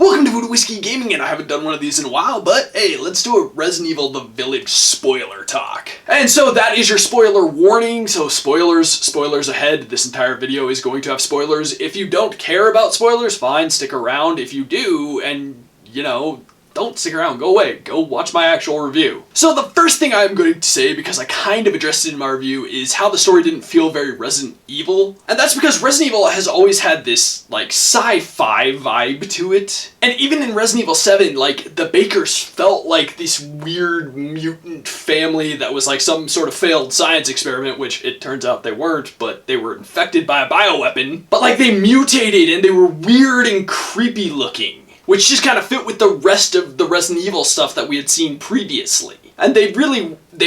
Welcome to Voodoo Whiskey Gaming, and I haven't done one of these in a while, but hey, let's do a Resident Evil The Village spoiler talk. And so that is your spoiler warning, so spoilers ahead. This entire video is going to have spoilers. If you don't care about spoilers, fine, stick around. If you do, and you know, don't stick around, go away, go watch my actual review. So the first thing I'm going to say, because I kind of addressed it in my review, is how the story didn't feel very Resident Evil. And that's because Resident Evil has always had this, like, sci-fi vibe to it. And even in Resident Evil 7, like, the Bakers felt like this weird mutant family that was like some sort of failed science experiment, which it turns out they weren't, but they were infected by a bioweapon. But like, they mutated and they were weird and creepy looking, which just kind of fit with the rest of the Resident Evil stuff that we had seen previously. And they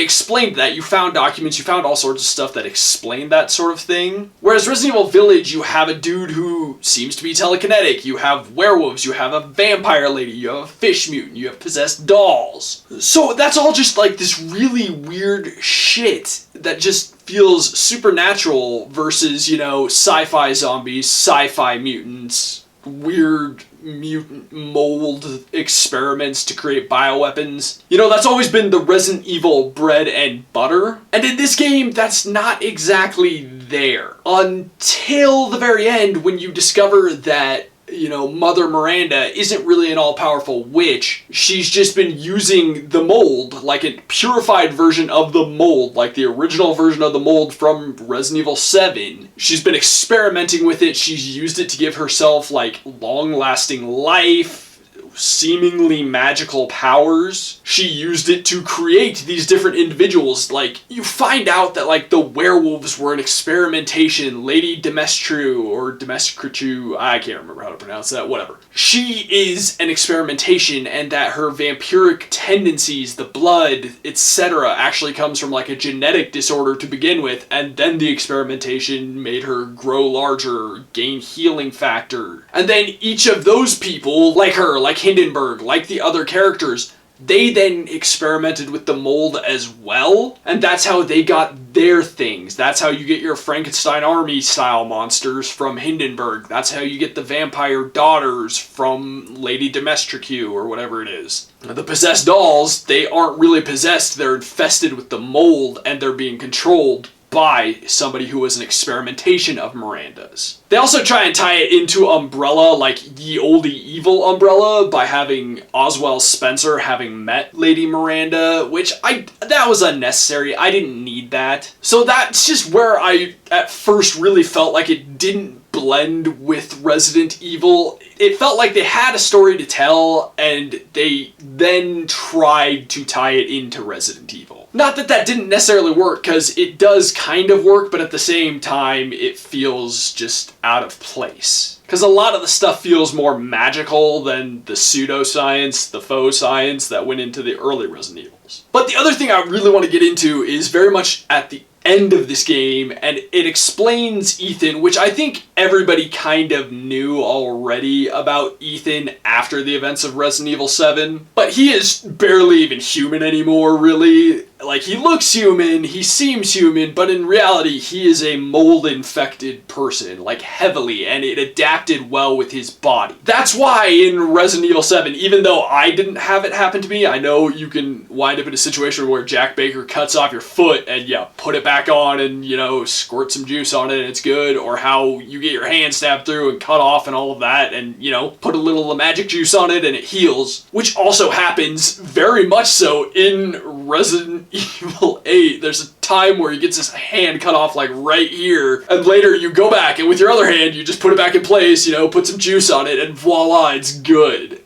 explained that. You found documents, you found all sorts of stuff that explained that sort of thing. Whereas Resident Evil Village, you have a dude who seems to be telekinetic, you have werewolves, you have a vampire lady, you have a fish mutant, you have possessed dolls. So that's all just like this really weird shit that just feels supernatural versus, you know, sci-fi zombies, sci-fi mutants, weird mutant mold experiments to create bioweapons. You know, that's always been the Resident Evil bread and butter. And in this game, that's not exactly there. Until the very end, when you discover that, you know, Mother Miranda isn't really an all-powerful witch. She's just been using the mold, like a purified version of the mold, like the original version of the mold from Resident Evil 7. She's been experimenting with it. She's used it to give herself, like, long-lasting life, seemingly magical powers. She used it to create these different individuals. Like, you find out that, like, the werewolves were an experimentation. Lady Demestru, or Demestru, I can't remember how to pronounce that, whatever. She is an experimentation, and that her vampiric tendencies, the blood, etc., actually comes from, like, a genetic disorder to begin with, and then the experimentation made her grow larger, gain healing factor. And then each of those people, like her, like Hindenburg, like the other characters, they then experimented with the mold as well, and that's how they got their things. That's how you get your Frankenstein army style monsters from Hindenburg. That's how you get the vampire daughters from Lady Demestru, or whatever it is. The possessed dolls, they aren't really possessed, they're infested with the mold, and they're being controlled by somebody who was an experimentation of Miranda's. They also try and tie it into Umbrella, like Ye Olde Evil Umbrella, by having Oswald Spencer having met Lady Miranda, which that was unnecessary. I didn't need that. So that's just where I at first really felt like it didn't blend with Resident Evil. It felt like they had a story to tell, and they then tried to tie it into Resident Evil. Not that that didn't necessarily work, because it does kind of work, but at the same time, it feels just out of place. Because a lot of the stuff feels more magical than the pseudoscience, the faux science that went into the early Resident Evils. But the other thing I really want to get into is very much at the end of this game, and it explains Ethan, which I think everybody kind of knew already about Ethan after the events of Resident Evil 7, but he is barely even human anymore, really. Like, he looks human, he seems human, but in reality, he is a mold-infected person, like, heavily, and it adapted well with his body. That's why in Resident Evil 7, even though I didn't have it happen to me, I know you can wind up in a situation where Jack Baker cuts off your foot and, yeah, put it back on and, you know, squirt some juice on it and it's good, or how you get your hand stabbed through and cut off and all of that, and, you know, put a little magic juice on it and it heals, which also happens very much so in Resident Evil 8. There's a time where he gets his hand cut off, like, right here, and later you go back and with your other hand you just put it back in place, you know, put some juice on it, and voila, it's good.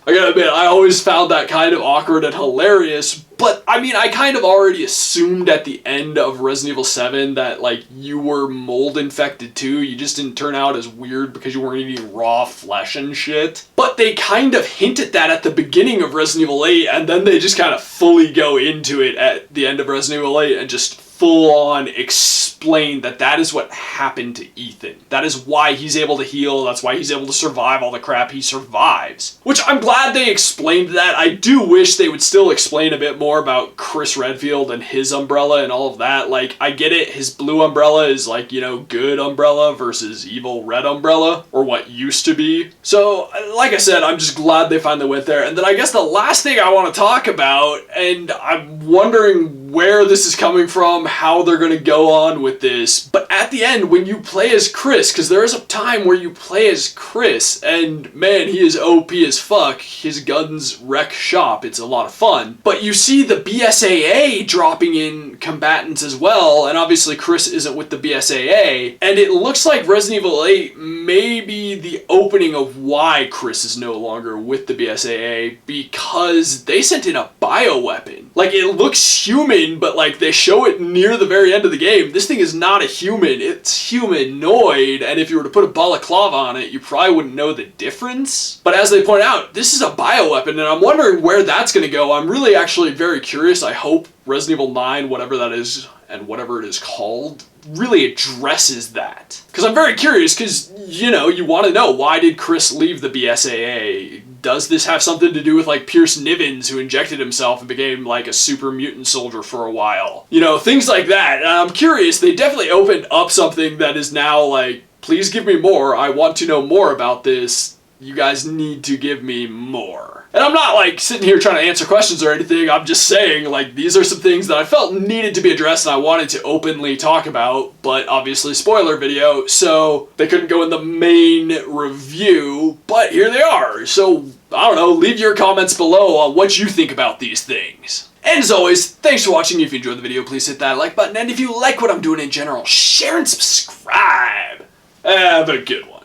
I gotta admit, I always found that kind of awkward and hilarious, but, I mean, I kind of already assumed at the end of Resident Evil 7 that, like, you were mold-infected too. You just didn't turn out as weird because you weren't eating raw flesh and shit. But they kind of hint at that at the beginning of Resident Evil 8, and then they just kind of fully go into it at the end of Resident Evil 8 and just full-on explain that that is what happened to Ethan. That is why he's able to heal. That's why he's able to survive all the crap he survives. Which I'm glad they explained that. I do wish they would still explain a bit more about Chris Redfield and his umbrella and all of that. Like, I get it, his blue umbrella is like, you know, good umbrella versus evil red umbrella, or what used to be. So, like I said, I'm just glad they finally went there. And then I guess the last thing I want to talk about, and I'm wondering where this is coming from, how they're going to go on with this, but at the end, when you play as Chris, because there is a time where you play as Chris, and man, he is OP as fuck. His guns wreck shop. It's a lot of fun. But you see the BSAA dropping in combatants as well, and obviously Chris isn't with the BSAA, and it looks like Resident Evil 8 may be the opening of why Chris is no longer with the BSAA, because they sent in a bioweapon. Like, it looks human, but like they show it near the very end of the game. This thing is not a human, it's humanoid, and if you were to put a balaclava on it, you probably wouldn't know the difference. But as they point out, this is a bioweapon, and I'm wondering where that's going to go. I'm really actually very curious. I hope Resident Evil 9, whatever that is, and whatever it is called, really addresses that. Because I'm very curious, because, you know, you want to know, why did Chris leave the BSAA? Does this have something to do with, like, Pierce Nivens, who injected himself and became, like, a super mutant soldier for a while? You know, things like that. And I'm curious, they definitely opened up something that is now, like, please give me more, I want to know more about this, you guys need to give me more. And I'm not, like, sitting here trying to answer questions or anything, I'm just saying, like, these are some things that I felt needed to be addressed and I wanted to openly talk about, but obviously spoiler video, so they couldn't go in the main review, but here they are. So, I don't know, leave your comments below on what you think about these things. And as always, thanks for watching. If you enjoyed the video, please hit that like button, and if you like what I'm doing in general, share and subscribe. Have a good one.